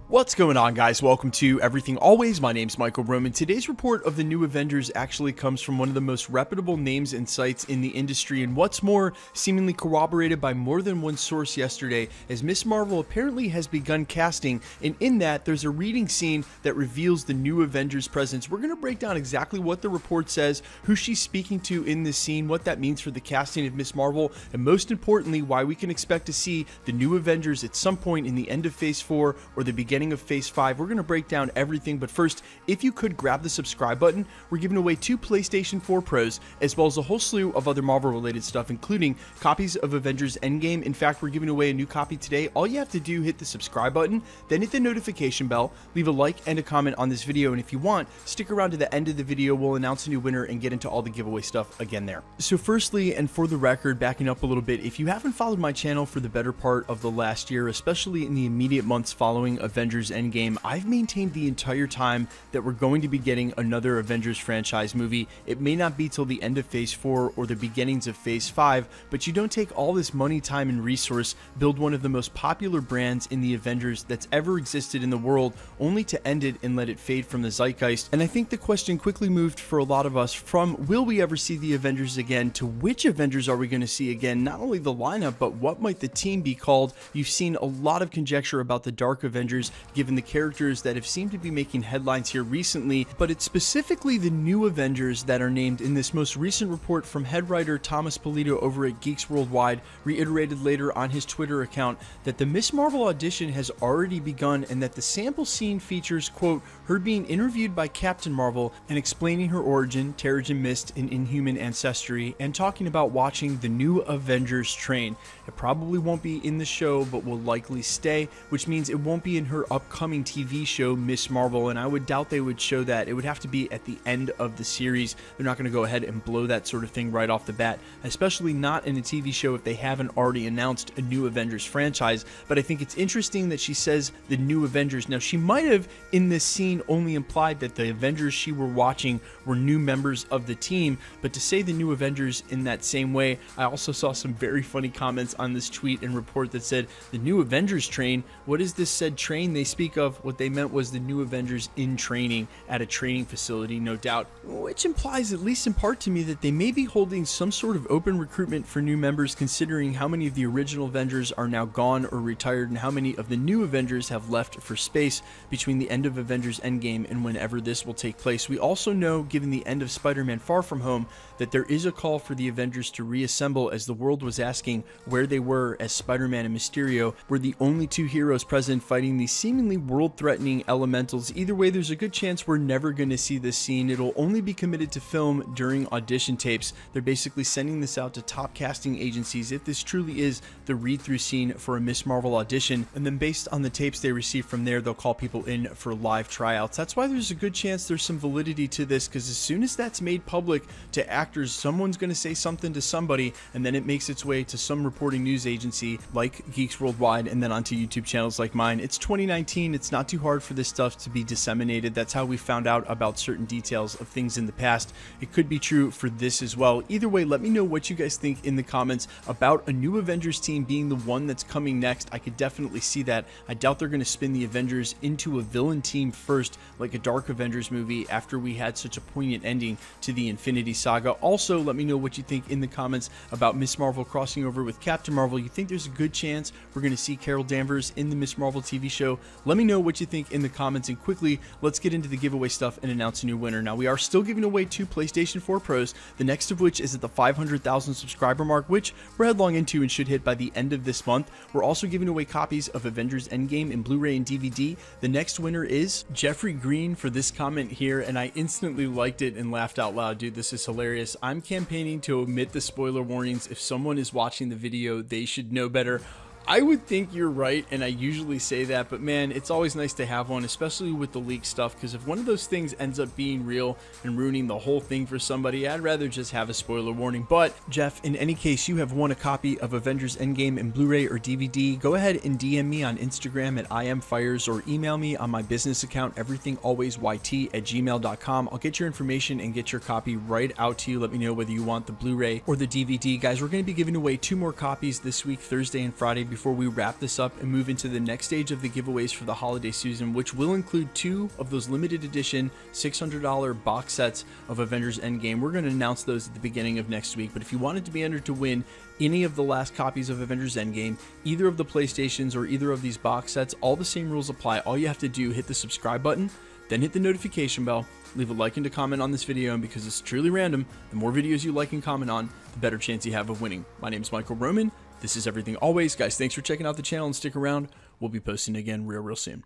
What's going on, guys? Welcome to Everything Always. My name's Michael Roman. Today's report of the new Avengers actually comes from one of the most reputable names and sites in the industry, and what's more, seemingly corroborated by more than one source yesterday, as Ms. Marvel apparently has begun casting, and in that, there's a reading scene that reveals the new Avengers presence. We're going to break down exactly what the report says, who she's speaking to in this scene, what that means for the casting of Ms. Marvel, and most importantly, why we can expect to see the new Avengers at some point in the end of Phase 4 or the beginning of Phase 5. We're going to break down everything, but first, if you could grab the subscribe button, we're giving away 2 PlayStation 4 Pros, as well as a whole slew of other Marvel-related stuff, including copies of Avengers Endgame. In fact, we're giving away a new copy today. All you have to do, hit the subscribe button, then hit the notification bell, leave a like and a comment on this video, and if you want, stick around to the end of the video. We'll announce a new winner and get into all the giveaway stuff again there. So firstly, and for the record, backing up a little bit, if you haven't followed my channel for the better part of the last year, especially in the immediate months following Avengers Endgame, I've maintained the entire time that we're going to be getting another Avengers franchise movie. It may not be till the end of Phase 4 or the beginnings of Phase 5, but you don't take all this money, time, and resource, build one of the most popular brands in the Avengers that's ever existed in the world, only to end it and let it fade from the zeitgeist. And I think the question quickly moved for a lot of us from will we ever see the Avengers again to which Avengers are we going to see again? Not only the lineup, but what might the team be called? You've seen a lot of conjecture about the Dark Avengers, given the characters that have seemed to be making headlines here recently, but it's specifically the new Avengers that are named in this most recent report from head writer Thomas Polito over at Geeks Worldwide, reiterated later on his Twitter account that the Ms. Marvel audition has already begun and that the sample scene features, quote, her being interviewed by Captain Marvel and explaining her origin, Terrigen Mist, and Inhuman ancestry, and talking about watching the new Avengers train. It probably won't be in the show, but will likely stay, which means it won't be in her upcoming TV show, Ms. Marvel, and I would doubt they would show that. It would have to be at the end of the series. They're not going to go ahead and blow that sort of thing right off the bat, especially not in a TV show if they haven't already announced a new Avengers franchise. But I think it's interesting that she says the new Avengers. Now, she might have in this scene only implied that the Avengers she were watching were new members of the team, but to say the new Avengers in that same way, I also saw some very funny comments on this tweet and report that said the new Avengers train. What is this said train they speak of? What they meant was the new Avengers in training at a training facility, no doubt, which implies, at least in part to me, that they may be holding some sort of open recruitment for new members, considering how many of the original Avengers are now gone or retired and how many of the new Avengers have left for space between the end of Avengers Endgame and whenever this will take place. We also know, given the end of Spider-Man Far From Home, that there is a call for the Avengers to reassemble, as the world was asking where they were, as Spider-Man and Mysterio were the only 2 heroes present fighting these seemingly world-threatening elementals. Either way, there's a good chance we're never going to see this scene. It'll only be committed to film during audition tapes. They're basically sending this out to top casting agencies if this truly is the read-through scene for a Ms. Marvel audition, and then based on the tapes they receive from there, they'll call people in for live tryouts. That's why there's a good chance there's some validity to this, because as soon as that's made public to actors, someone's going to say something to somebody, and then it makes its way to some reporting news agency like Geeks Worldwide and then onto YouTube channels like mine. It's 2019. It's not too hard for this stuff to be disseminated. That's how we found out about certain details of things in the past. It could be true for this as well. Either way, let me know what you guys think in the comments about a new Avengers team being the one that's coming next. I could definitely see that. I doubt they're going to spin the Avengers into a villain team first, like a Dark Avengers movie, after we had such a poignant ending to the Infinity Saga. Also, let me know what you think in the comments about Ms. Marvel crossing over with Captain Marvel. You think there's a good chance we're going to see Carol Danvers in the Ms. Marvel TV show? Let me know what you think in the comments, and quickly, let's get into the giveaway stuff and announce a new winner. Now, we are still giving away 2 PlayStation 4 Pros, the next of which is at the 500,000 subscriber mark, which we're headlong into and should hit by the end of this month. We're also giving away copies of Avengers Endgame in Blu-ray and DVD. The next winner is Jeffrey Green for this comment here, and I instantly liked it and laughed out loud. Dude, this is hilarious. I'm campaigning to omit the spoiler warnings. If someone is watching the video, they should know better. I would think you're right, and I usually say that, but man, it's always nice to have one, especially with the leak stuff, because if one of those things ends up being real and ruining the whole thing for somebody, I'd rather just have a spoiler warning. But Jeff, in any case, you have won a copy of Avengers Endgame in Blu-ray or DVD. Go ahead and DM me on Instagram at IamFires or email me on my business account, everythingalwaysyt@gmail.com. I'll get your information and get your copy right out to you. Let me know whether you want the Blu-ray or the DVD. Guys, we're going to be giving away 2 more copies this week, Thursday and Friday, before we wrap this up and move into the next stage of the giveaways for the holiday season, which will include 2 of those limited edition $600 box sets of Avengers Endgame. We're going to announce those at the beginning of next week, but if you wanted to be entered to win any of the last copies of Avengers Endgame, either of the PlayStations or either of these box sets, all the same rules apply. All you have to do, hit the subscribe button, then hit the notification bell, leave a like and a comment on this video, and because it's truly random, the more videos you like and comment on, the better chance you have of winning. My name is Michael Roman. This is Everything Always. Guys, thanks for checking out the channel and stick around. We'll be posting again real soon.